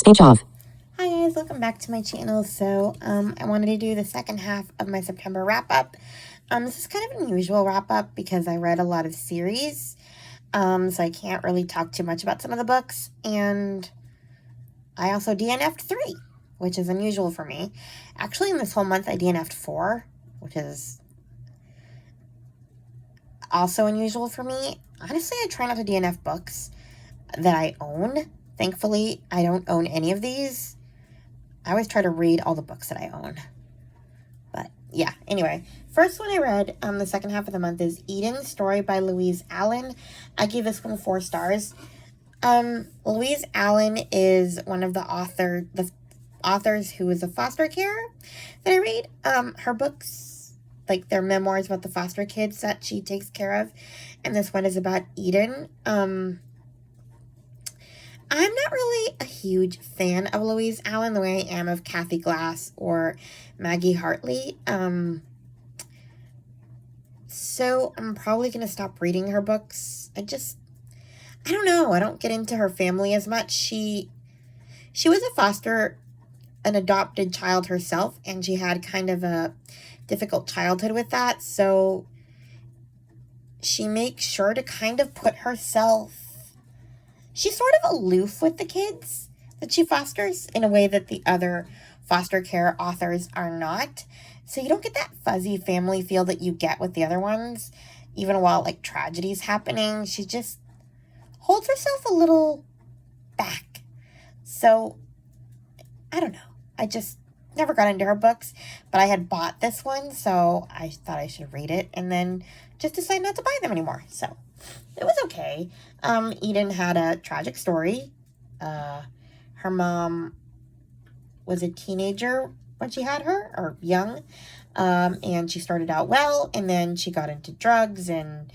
Speech off. Hi guys, welcome back to my channel. So, I wanted to do the second half of my September wrap-up. This is kind of an unusual wrap-up because I read a lot of series, so I can't really talk too much about some of the books, and I also DNF'd 3, which is unusual for me. Actually, in this whole month, I DNF'd 4, which is also unusual for me. Honestly, I try not to DNF books that I own. Thankfully, I don't own any of these. I always try to read all the books that I own. But yeah, anyway. First one I read the second half of the month is Eden, story by Louise Allen. I gave this one 4 stars. Louise Allen is one of the authors who is a foster care that I read. Her books, like their memoirs about the foster kids that she takes care of. And this one is about Eden. I'm not really a huge fan of Louise Allen the way I am of Kathy Glass or Maggie Hartley. So I'm probably going to stop reading her books. I don't know. I don't get into her family as much. She was an adopted child herself, and she had kind of a difficult childhood with that. So she makes sure to kind of put herself... She's sort of aloof with the kids that she fosters in a way that the other foster care authors are not. So you don't get that fuzzy family feel that you get with the other ones, even while like tragedy's happening. She just holds herself a little back. So I don't know. I just never got into her books, but I had bought this one, so I thought I should read it and then just decide not to buy them anymore. So it was okay. Eden had a tragic story. Her mom was a teenager when she had her, or young, and she started out well, and then she got into drugs and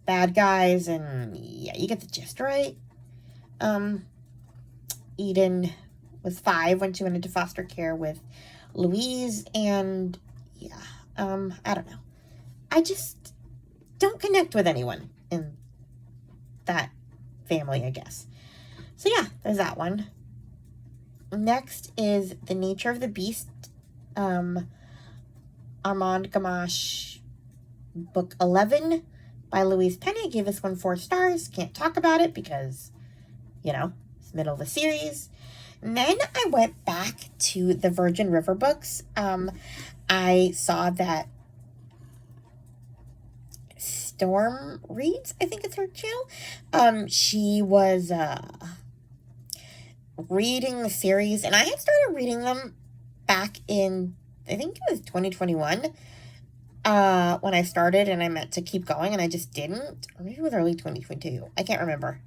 bad guys, and yeah, you get the gist, right? Eden was 5 when she went into foster care with Louise, and yeah, I don't know. I just don't connect with anyone in that family, I guess. So yeah, there's that one. Next is The Nature of the Beast, Armand Gamache, book 11 by Louise Penny. I gave this one 4 stars. Can't talk about it because, it's the middle of the series. And then I went back to the Virgin River books. I saw that Storm Reads, I think it's her channel. She was reading the series, and I had started reading them back in, I think it was 2021, when I started, and I meant to keep going, and I just didn't. Or maybe it was early 2022. I can't remember.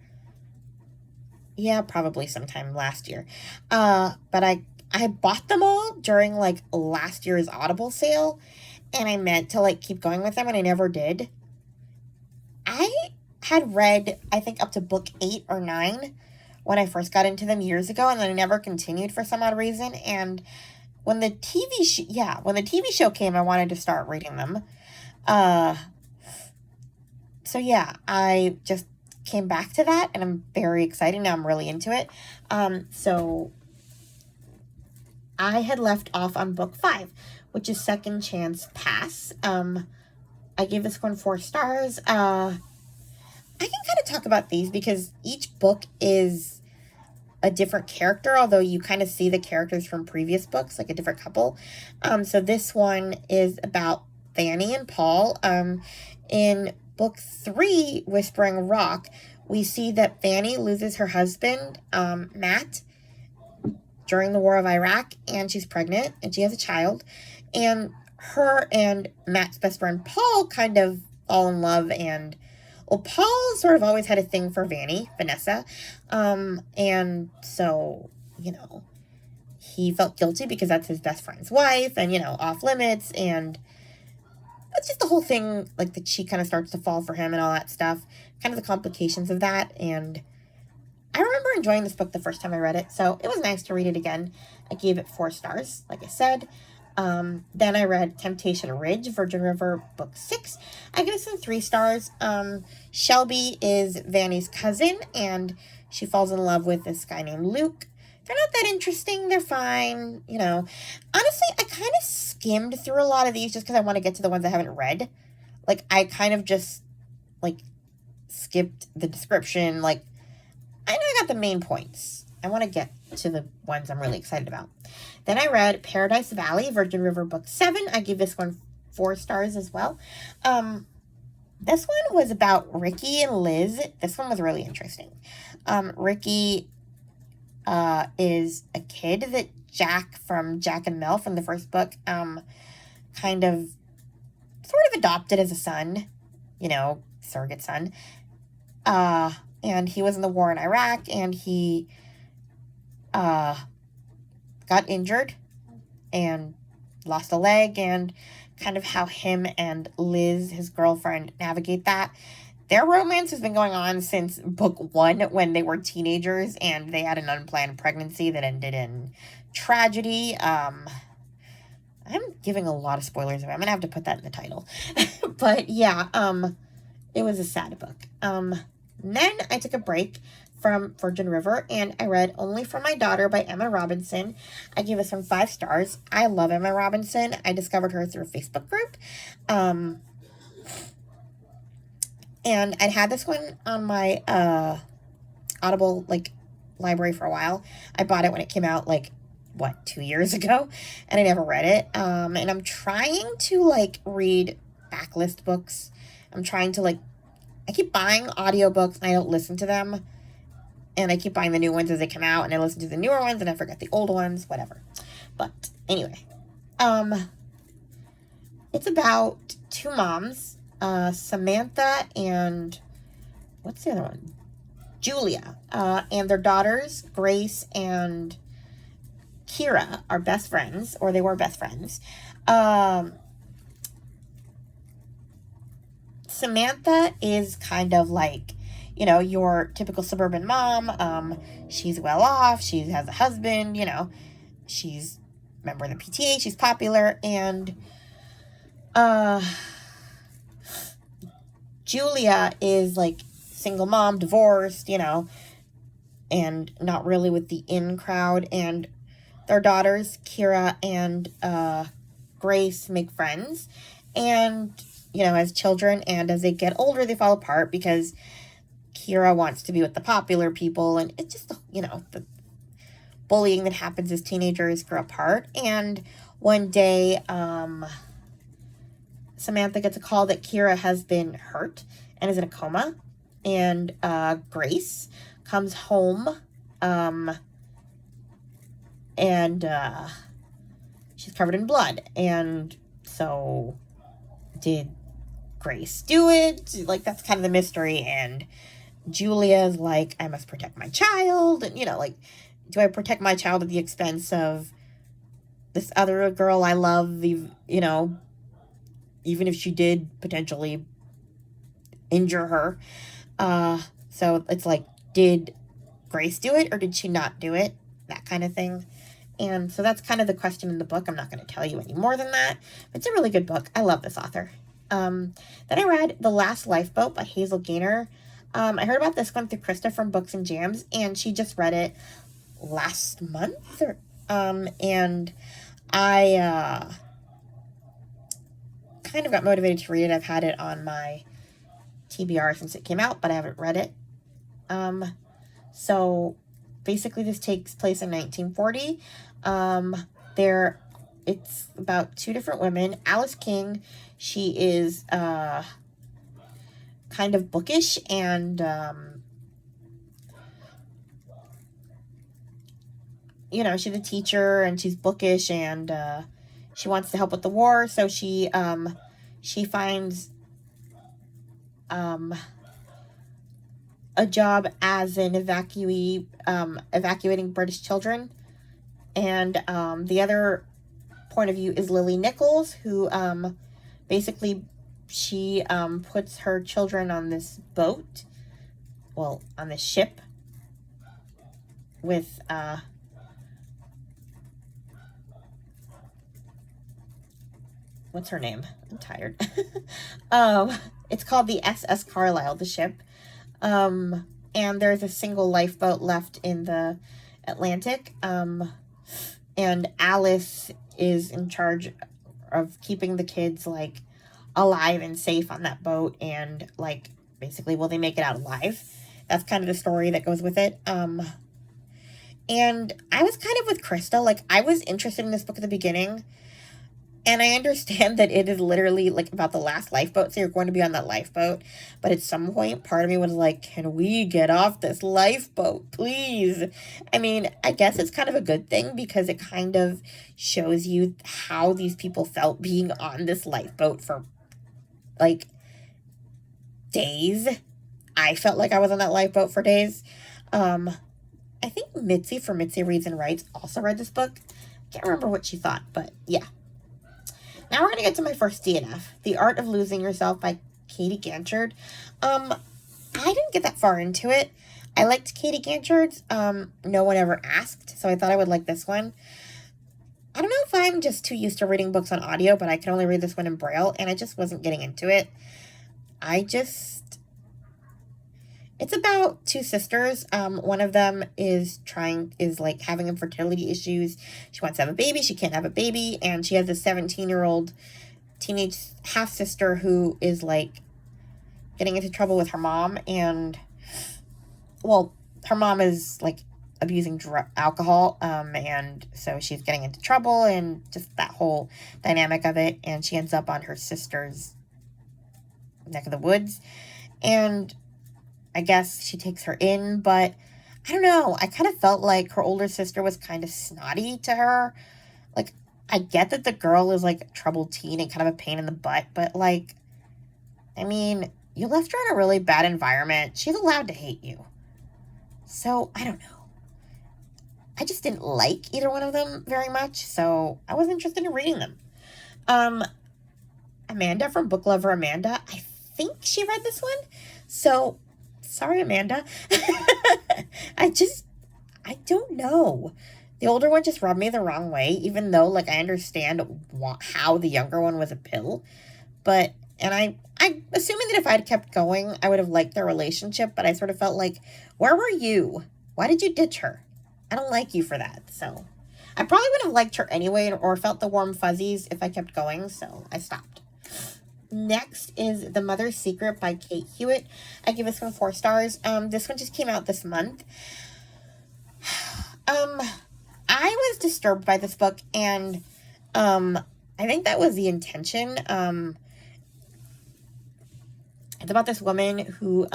Yeah, probably sometime last year. But I bought them all during, like, last year's Audible sale, and I meant to, like, keep going with them, and I never did. I had read, I think, up to book 8 or 9 when I first got into them years ago, and then I never continued for some odd reason, and when the TV show came, I wanted to start reading them. So yeah, I just came back to that, and I'm very excited. Now I'm really into it. So I had left off on book 5, which is Second Chance Pass. I gave this one 4 stars. I can kind of talk about these because each book is a different character, although you kind of see the characters from previous books, like a different couple. So this one is about Fanny and Paul. In book 3, Whispering Rock, we see that Fanny loses her husband, Matt, during the war of Iraq, and she's pregnant, and she has a child, and her and Matt's best friend Paul kind of fall in love, and Paul sort of always had a thing for Vanessa, and so, he felt guilty because that's his best friend's wife, and, off limits, and it's just the whole thing, like, that she kind of starts to fall for him and all that stuff, kind of the complications of that, and I remember enjoying this book the first time I read it, so it was nice to read it again. I gave it 4 stars, like I said. Then I read Temptation Ridge, Virgin River, book 6. I give it some 3 stars. Shelby is Vanny's cousin, and she falls in love with this guy named Luke. they're not that interesting. They're fine, you know. Honestly, I kind of skimmed through a lot of these just because I want to get to the ones I haven't read. Like, I kind of just, like, skipped the description. Like, I know I got the main points. I want to get to the ones I'm really excited about. Then I read Paradise Valley, Virgin River Book 7. I give this one 4 stars as well. This one was about Ricky and Liz. This one was really interesting. Ricky is a kid that Jack from Jack and Mel from the first book kind of sort of adopted as a son, you know, surrogate son. And he was in the war in Iraq, and he got injured and lost a leg, and kind of how him and Liz, his girlfriend, navigate that. Their romance has been going on since book 1 when they were teenagers and they had an unplanned pregnancy that ended in tragedy. I'm giving a lot of spoilers away. I'm going to have to put that in the title. But yeah, it was a sad book. Then I took a break from Virgin River and I read Only for My Daughter by Emma Robinson. I gave this one 5 stars. I love Emma Robinson. I discovered her through a Facebook group. And I'd had this one on my Audible, like, library for a while. I bought it when it came out, like, 2 years ago? And I never read it. And I'm trying to, like, read backlist books. I'm trying to, like, I keep buying audiobooks and I don't listen to them. And I keep buying the new ones as they come out. And I listen to the newer ones and I forget the old ones. Whatever. But, anyway. It's about 2 moms. Samantha and what's the other one? Julia, and their daughters, Grace and Kira, are best friends, or they were best friends. Samantha is kind of like, you know, your typical suburban mom. She's well off. She has a husband, you know, she's a member of the PTA. She's popular. And, Julia is, like, single mom, divorced, you know, and not really with the in crowd. And their daughters, Kira and Grace, make friends. And, you know, as children and as they get older, they fall apart because Kira wants to be with the popular people. And it's just, you know, the bullying that happens as teenagers grow apart. And one day, Samantha gets a call that Kira has been hurt and is in a coma. And Grace comes home and she's covered in blood. And so did Grace do it? Like, that's kind of the mystery. And Julia's like, I must protect my child. And, you know, like, do I protect my child at the expense of this other girl I love, you know, even if she did potentially injure her. So it's like, did Grace do it or did she not do it? That kind of thing. And so that's kind of the question in the book. I'm not going to tell you any more than that. It's a really good book. I love this author. Then I read The Last Lifeboat by Hazel Gaynor. I heard about this one through Krista from Books and Jams, and she just read it last month. And I kind of got motivated to read it. I've had it on my TBR since it came out, but I haven't read it. So basically this takes place in 1940. It's about 2 different women. Alice King, she is kind of bookish and you know, she's a teacher and she's bookish and she wants to help with the war, so she finds a job as an evacuee, evacuating British children. And the other point of view is Lily Nichols, who basically she puts her children on this boat, well, on this ship with what's her name? I'm tired. It's called the SS Carlisle, the ship. And there's a single lifeboat left in the Atlantic. And Alice is in charge of keeping the kids, like, alive and safe on that boat, and, like, basically, will they make it out alive? That's kind of the story that goes with it. And I was kind of with Krista. Like, I was interested in this book at the beginning, and I understand that it is literally, like, about the last lifeboat, so you're going to be on that lifeboat. But at some point, part of me was like, can we get off this lifeboat, please? I mean, I guess it's kind of a good thing because it kind of shows you how these people felt being on this lifeboat for, like, days. I felt like I was on that lifeboat for days. I think Mitzi from Mitzi Reads and Writes also read this book. Can't remember what she thought, but yeah. Now we're going to get to my first DNF, The Art of Losing Yourself by Katie Ganchard. I didn't get that far into it. I liked Katie Ganchard's. No one ever asked, so I thought I would like this one. I don't know if I'm just too used to reading books on audio, but I can only read this one in Braille, and I just wasn't getting into it. It's about two sisters. One of them is like having infertility issues. She wants to have a baby. She can't have a baby. And she has a 17-year-old teenage half-sister who is, like, getting into trouble with her mom. And, well, her mom is, like, abusing alcohol. And so she's getting into trouble and just that whole dynamic of it. And she ends up on her sister's neck of the woods. And I guess she takes her in, but I don't know. I kind of felt like her older sister was kind of snotty to her. Like, I get that the girl is, like, a troubled teen and kind of a pain in the butt, but, like, I mean, you left her in a really bad environment. She's allowed to hate you. So, I don't know. I just didn't like either one of them very much, so I was interested in reading them. Amanda from Book Lover Amanda, I think she read this one. So, sorry, Amanda. I don't know. The older one just rubbed me the wrong way, even though, like, I understand how the younger one was a pill. But, and I'm assuming that if I'd kept going, I would have liked their relationship, but I sort of felt like, where were you? Why did you ditch her? I don't like you for that, so. I probably would have liked her anyway, or felt the warm fuzzies if I kept going, so I stopped. Next is The Mother's Secret by Kate Hewitt. I give this one 4 stars. This one just came out this month. I was disturbed by this book, and I think that was the intention. It's about this woman who,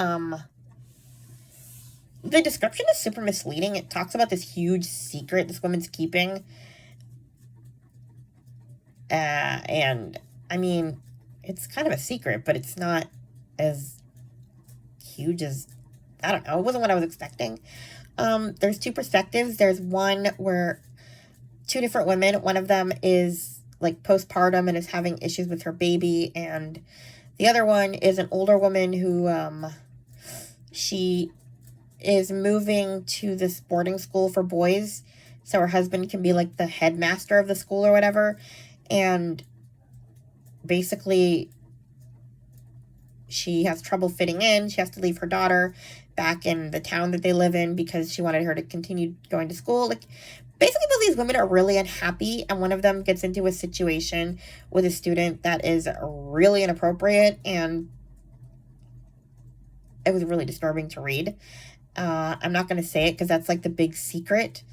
the description is super misleading. It talks about this huge secret this woman's keeping. And, I mean, it's kind of a secret, but it's not as huge as, I don't know, it wasn't what I was expecting. There's 2 perspectives. There's one where 2 different women, one of them is, like, postpartum and is having issues with her baby, and the other one is an older woman who, she is moving to this boarding school for boys, so her husband can be, like, the headmaster of the school or whatever, and basically she has trouble fitting in. She has to leave her daughter back in the town that they live in because she wanted her to continue going to school. Like, basically, both these women are really unhappy, and one of them gets into a situation with a student that is really inappropriate, and it was really disturbing to read. I'm not going to say it because that's, like, the big secret.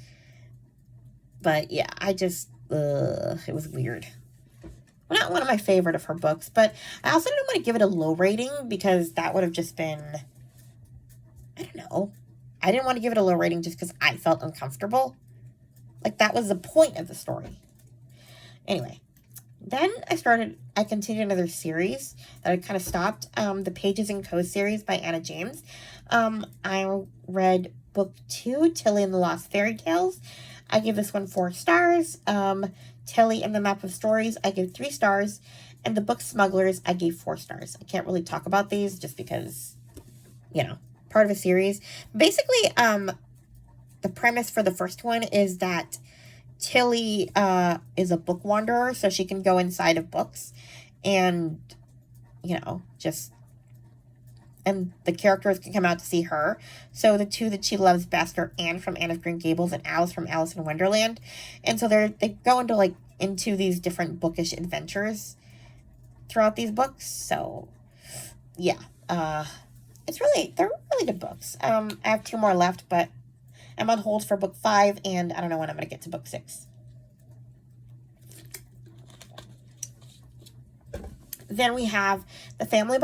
But, yeah, it was weird. Well, not one of my favorite of her books, but I also didn't want to give it a low rating because that would have just been, I don't know. I didn't want to give it a low rating just because I felt uncomfortable. Like, that was the point of the story. Anyway, then I continued another series that I kind of stopped. The Pages and Co. series by Anna James. I read book 2, Tilly and the Lost Fairy Tales. I give this one 4 stars. Tilly and the Map of Stories, I give 3 stars. And the book Smugglers, I gave 4 stars. I can't really talk about these just because, you know, part of a series. Basically, the premise for the first one is that Tilly is a book wanderer, so she can go inside of books and, you know, just and the characters can come out to see her. So the two that she loves best are Anne from Anne of Green Gables and Alice from Alice in Wonderland. And so they go into these different bookish adventures throughout these books. So yeah, they're really good books. I have 2 more left, but I'm on hold for book 5, and I don't know when I'm going to get to book 6. Then we have The Family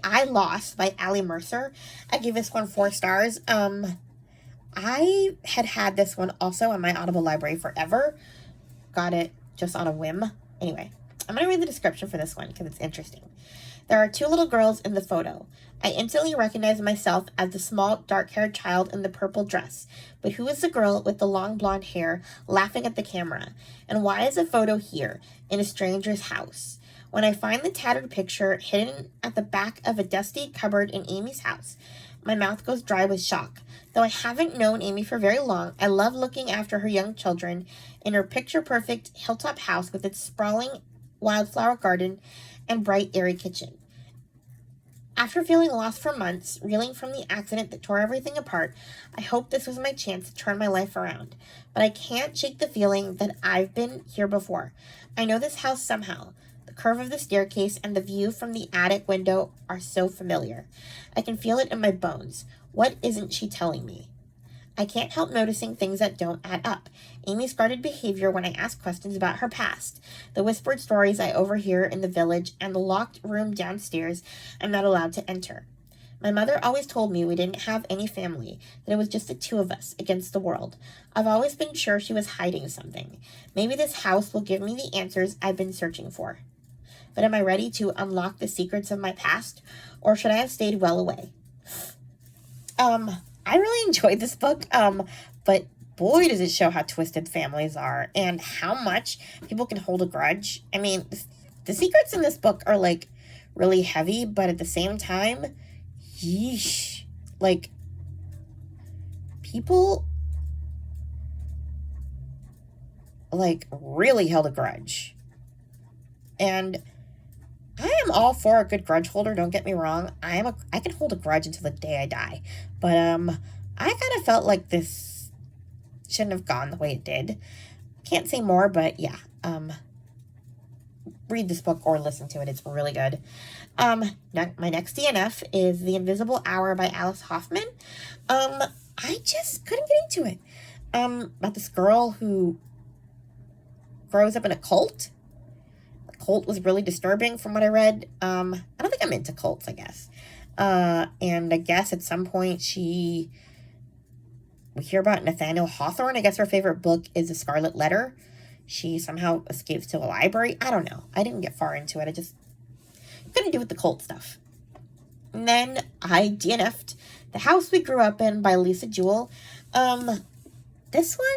I Lost by Ali Mercer. I give this one 4 stars. I had this one also on my Audible library forever. Got it just on a whim. Anyway, I'm going to read the description for this one because it's interesting. There are 2 little girls in the photo. I instantly recognize myself as the small, dark-haired child in the purple dress. But who is the girl with the long blonde hair laughing at the camera? And why is the photo here, in a stranger's house? When I find the tattered picture hidden at the back of a dusty cupboard in Amy's house, my mouth goes dry with shock. Though I haven't known Amy for very long, I love looking after her young children in her picture-perfect hilltop house with its sprawling wildflower garden and bright, airy kitchen. After feeling lost for months, reeling from the accident that tore everything apart, I hoped this was my chance to turn my life around. But I can't shake the feeling that I've been here before. I know this house somehow. The curve of the staircase and the view from the attic window are so familiar. I can feel it in my bones. What isn't she telling me? I can't help noticing things that don't add up. Amy's guarded behavior when I ask questions about her past, the whispered stories I overhear in the village, and the locked room downstairs I'm not allowed to enter. My mother always told me we didn't have any family, that it was just the 2 of us against the world. I've always been sure she was hiding something. Maybe this house will give me the answers I've been searching for. But am I ready to unlock the secrets of my past, or should I have stayed well away? I really enjoyed this book, but boy, does it show how twisted families are and how much people can hold a grudge. I mean, the secrets in this book are, really heavy, but at the same time, yeesh. People, really held a grudge. And I am all for a good grudge holder, don't get me wrong. I can hold a grudge until the day I die. But I kind of felt like this shouldn't have gone the way it did. Can't say more, but yeah. Read this book or listen to it. It's really good. My next DNF is The Invisible Hour by Alice Hoffman. I just couldn't get into it. About this girl who grows up in a cult. Cult was really disturbing from what I read. I don't think I'm into cults, I guess. And I guess at some point we hear about Nathaniel Hawthorne. I guess her favorite book is The Scarlet Letter. She somehow escapes to a library. I don't know. I didn't get far into it. I just couldn't do with the cult stuff. And then I DNF'd The House We Grew Up In by Lisa Jewell. This one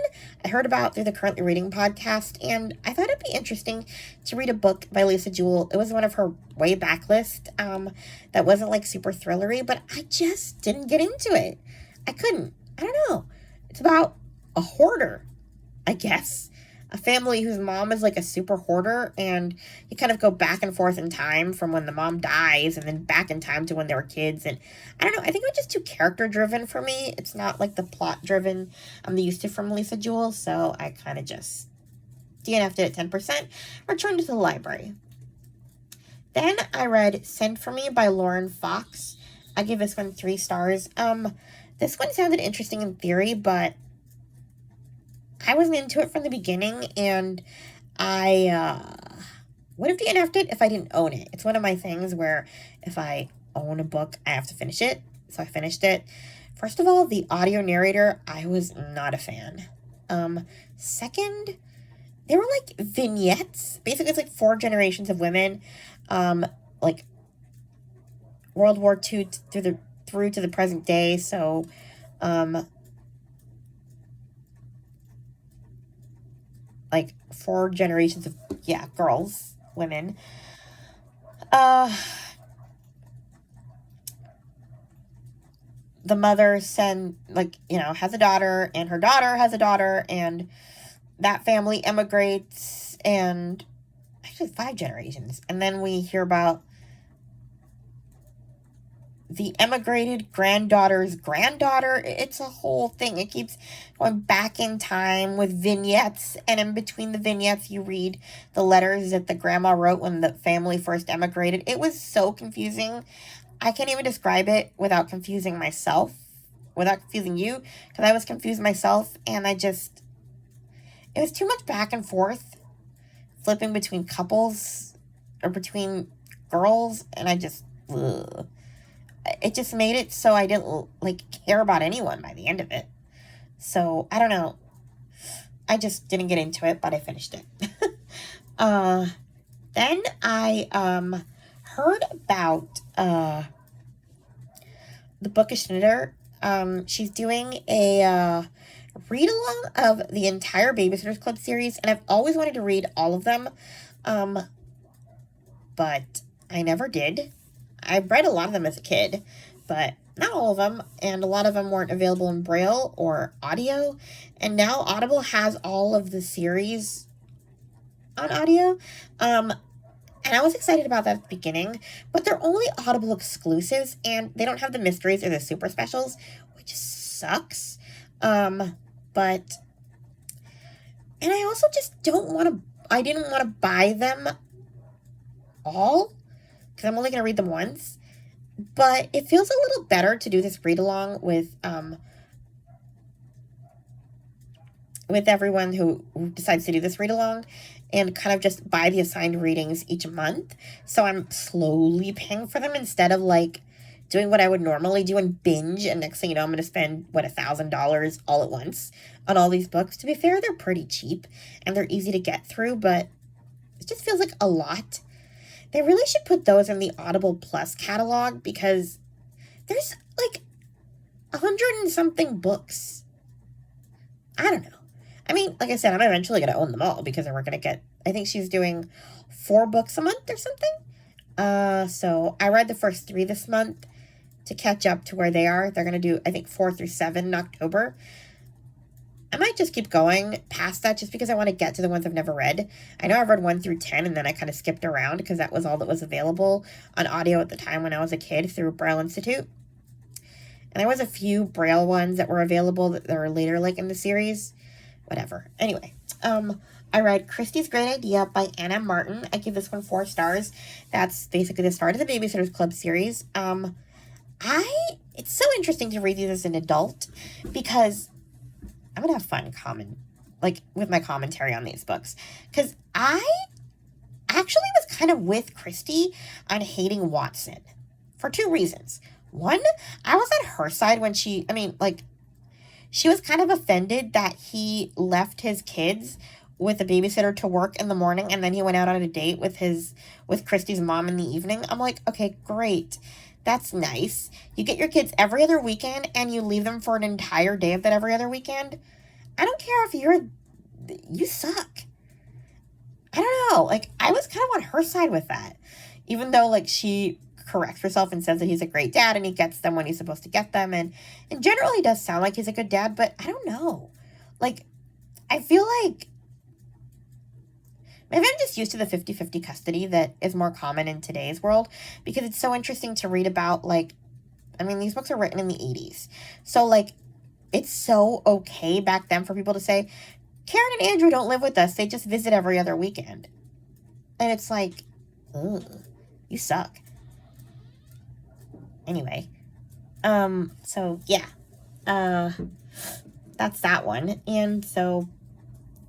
I heard about through the Currently Reading podcast, and I thought it'd be interesting to read a book by Lisa Jewell. It was one of her way back list that wasn't super thrillery, but I just didn't get into it. I couldn't. I don't know. It's about a hoarder, I guess. A family whose mom is a super hoarder, and you kind of go back and forth in time from when the mom dies and then back in time to when they were kids. And I don't know, I think it was just too character driven for me. It's not the plot driven I'm used to from Lisa Jewell, so I kind of just DNF'd it at 10%, returned it to the library. Then I read Send For Me by Lauren Fox. I give this one 3 stars. This one sounded interesting in theory, but I wasn't into it from the beginning, and I would have DNF'd it if I didn't own it. It's one of my things where if I own a book, I have to finish it. So I finished it. First of all, the audio narrator, I was not a fan. Second, they were vignettes. Basically, it's 4 generations of women, World War II through to the present day. So, 4 generations of, girls, women. The mother has a daughter, and her daughter has a daughter, and that family emigrates, and actually 5 generations. And then we hear about the emigrated granddaughter's granddaughter. It's a whole thing. It keeps going back in time with vignettes, and in between the vignettes, you read the letters that the grandma wrote when the family first emigrated. It was so confusing. I can't even describe it without confusing myself, without confusing you, because I was confused myself, and it was too much back and forth, flipping between couples or between girls, and ugh. It just made it so I didn't like care about anyone by the end of it. So I don't know. I just didn't get into it, but I finished it. Then I heard about the Bookish Knitter. She's doing a read along of the entire Babysitters Club series, and I've always wanted to read all of them, but I never did. I read a lot of them as a kid, but not all of them, and a lot of them weren't available in Braille or audio, and now Audible has all of the series on audio, and I was excited about that at the beginning, but they're only Audible exclusives, and they don't have the mysteries or the super specials, which sucks, but, and I also just I didn't want to buy them all, because I'm only going to read them once, but it feels a little better to do this read-along with everyone who decides to do this read-along, and kind of just buy the assigned readings each month, so I'm slowly paying for them instead of, like, doing what I would normally do and binge, and next thing you know, I'm going to spend, $1,000 all at once on all these books. To be fair, they're pretty cheap, and they're easy to get through, but it just feels like a lot. They really should put those in the Audible Plus catalog, because there's, 100 and something books. I don't know. I mean, like I said, I'm eventually going to own them all, because we're going to get, I think she's doing 4 books a month or something. So I read the first 3 this month to catch up to where they are. They're going to do, I think, 4 through 7 in October. I might just keep going past that just because I want to get to the ones I've never read. I know I've read 1 through 10, and then I kind of skipped around because that was all that was available on audio at the time when I was a kid through Braille Institute. And there was a few Braille ones that were available that were later, in the series. Whatever. Anyway, I read Christie's Great Idea by Anna Martin. I give this one 4 stars. That's basically the start of the Babysitters Club series. It's so interesting to read these as an adult because I'm going to have fun with my commentary on these books. Because I actually was kind of with Christie on hating Watson for 2 reasons. One, I was at her side when she was kind of offended that he left his kids with a babysitter to work in the morning and then he went out on a date with Christie's mom in the evening. I'm like, okay, great. That's nice. You get your kids every other weekend and you leave them for an entire day of that every other weekend. I don't care if you suck. I don't know. I was kind of on her side with that. Even though, she corrects herself and says that he's a great dad and he gets them when he's supposed to get them. And generally he does sound like he's a good dad, but I don't know. I feel like maybe I'm just used to the 50-50 custody that is more common in today's world because it's so interesting to read about, these books are written in the 80s. So, it's so okay back then for people to say, Karen and Andrew don't live with us. They just visit every other weekend. And it's like, ugh, you suck. Anyway, so, yeah. That's that one. And so,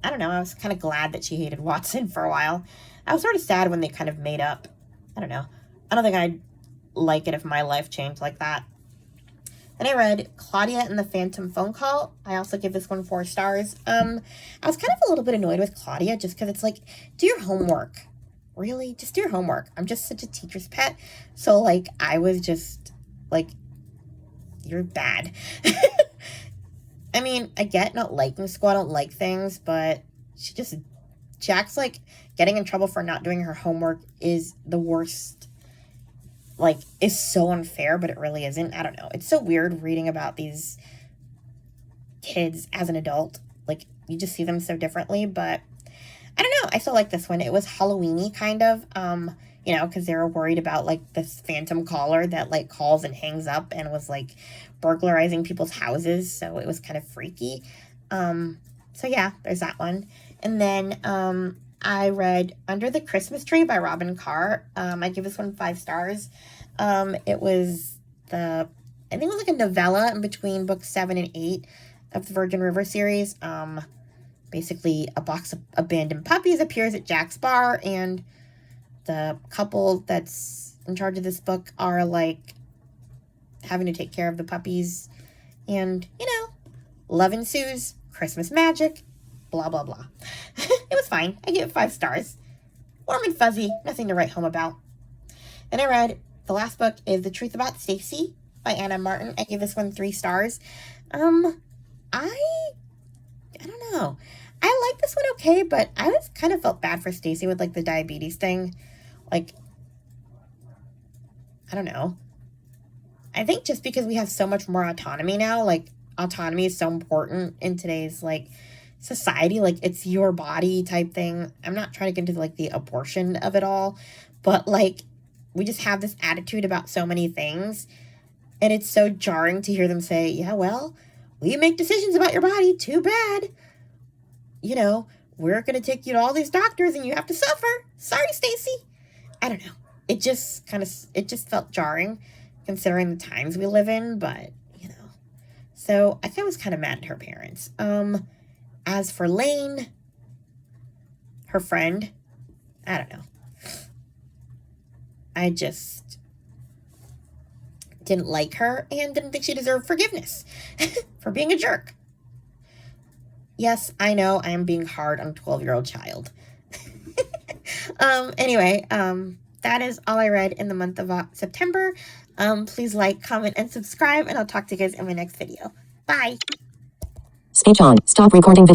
I don't know, I was kind of glad that she hated Watson for a while. I was sort of sad when they kind of made up. I don't know. I don't think I'd like it if my life changed like that. Then I read Claudia and the Phantom Phone Call. I also give this one 4 stars. I was kind of a little bit annoyed with Claudia just because it's do your homework. Really? Just do your homework. I'm just such a teacher's pet. So, I was just, you're bad. I mean, I get not liking school. I don't like things, but she acts like getting in trouble for not doing her homework is the worst. Is so unfair, but it really isn't. I don't know. It's so weird reading about these kids as an adult. You just see them so differently, but I don't know. I still like this one. It was Halloween-y, kind of. you know, because they were worried about like this phantom caller that like calls and hangs up and was like burglarizing people's houses. So it was kind of freaky. So yeah, there's that one. And then I read Under the Christmas Tree by Robin Carr. I give this one 5 stars. It was I think it was like a novella in between books 7 and 8 of the Virgin River series. Basically, a box of abandoned puppies appears at Jack's bar, and the couple that's in charge of this book are like having to take care of the puppies, and you know, love ensues, Christmas magic, blah blah blah. It was fine. I give it 5 stars. Warm and fuzzy, nothing to write home about. Then I read the last book is The Truth About Stacy by Anna Martin. I gave this one 3 stars. I don't know. I like this one okay, but I was kind of felt bad for Stacy with like the diabetes thing. Like, I don't know. I think just because we have so much more autonomy now, like autonomy is so important in today's like society, like it's your body type thing. I'm not trying to get into like the abortion of it all, but like we just have this attitude about so many things, and it's so jarring to hear them say, yeah, well, we make decisions about your body, too bad. You know, we're going to take you to all these doctors and you have to suffer. Sorry, Stacy. I don't know. It just felt jarring considering the times we live in, but, you know. So I think I was kind of mad at her parents. As for Lane, her friend, I don't know. I just didn't like her and didn't think she deserved forgiveness for being a jerk. Yes, I know I am being hard on a 12-year-old child. Anyway, that is all I read in the month of September. Please like, comment, and subscribe, and I'll talk to you guys in my next video. Bye. Speech on. Stop recording video.